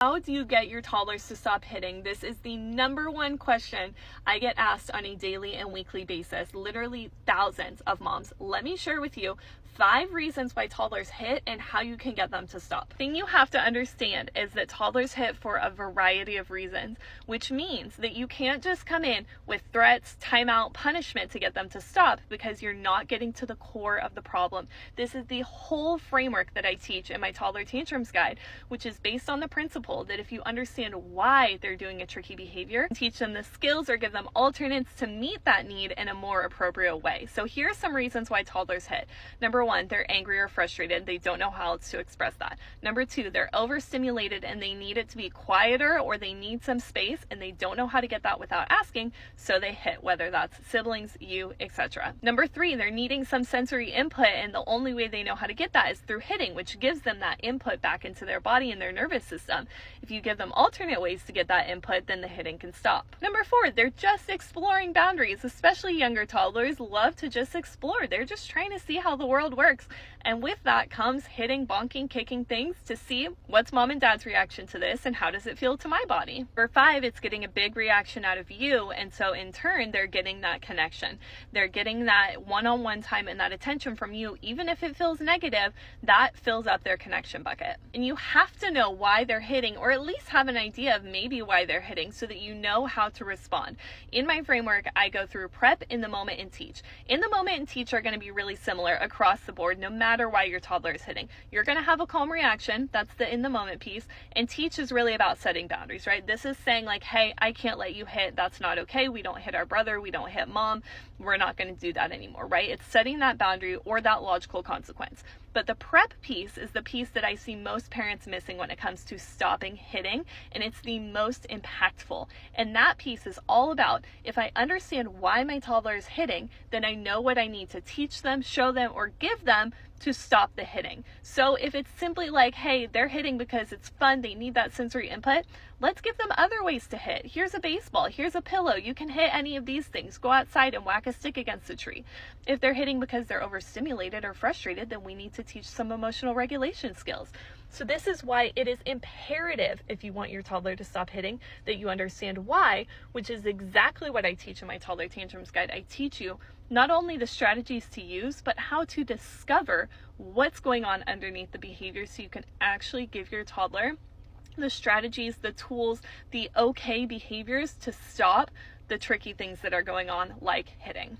How do you get your toddlers to stop hitting? This is the number one question I get asked on a daily and weekly basis, literally thousands of moms. Let me share with you 5 reasons why toddlers hit and how you can get them to stop. The thing you have to understand is that toddlers hit for a variety of reasons, which means that you can't just come in with threats, timeout, punishment to get them to stop, because you're not getting to the core of the problem. This is the whole framework that I teach in my Toddler Tantrums Guide, which is based on the principle that if you understand why they're doing a tricky behavior, teach them the skills or give them alternates to meet that need in a more appropriate way. So here are some reasons why toddlers hit. Number 1, they're angry or frustrated. They don't know how else to express that. Number 2, they're overstimulated and they need it to be quieter, or they need some space and they don't know how to get that without asking, so they hit, whether that's siblings, you, etc. Number 3, they're needing some sensory input, and the only way they know how to get that is through hitting, which gives them that input back into their body and their nervous system. If you give them alternate ways to get that input, then the hitting can stop. Number 4, they're just exploring boundaries. Especially younger toddlers love to just explore. They're just trying to see how the world works. And with that comes hitting, bonking, kicking things to see what's mom and dad's reaction to this and how does it feel to my body. Number 5, it's getting a big reaction out of you. And so in turn, they're getting that connection. They're getting that one-on-one time and that attention from you. Even if it feels negative, that fills up their connection bucket. And you have to know why they're hitting, or at least have an idea of maybe why they're hitting, so that you know how to respond. In my framework, I go through prep, in the moment, and teach. In the moment and teach are going to be really similar across the board, no matter why your toddler is hitting. You're going to have a calm reaction. That's the in the moment piece. And teach is really about setting boundaries, right? This is saying like, hey, I can't let you hit. That's not okay. We don't hit our brother. We don't hit mom. We're not going to do that anymore, right? It's setting that boundary or that logical consequence. But the prep piece is the piece that I see most parents missing when it comes to stopping hitting, and it's the most impactful. And that piece is all about, if I understand why my toddler is hitting, then I know what I need to teach them, show them, or give them to stop the hitting. So if it's simply like, hey, they're hitting because it's fun, they need that sensory input, let's give them other ways to hit. Here's a baseball, here's a pillow, you can hit any of these things. Go outside and whack a stick against a tree. If they're hitting because they're overstimulated or frustrated, then we need to teach some emotional regulation skills. So this is why it is imperative, if you want your toddler to stop hitting, that you understand why, which is exactly what I teach in my Toddler Tantrums Guide. I teach you not only the strategies to use, but how to discover what's going on underneath the behavior, so you can actually give your toddler the strategies, the tools, the okay behaviors to stop the tricky things that are going on, like hitting.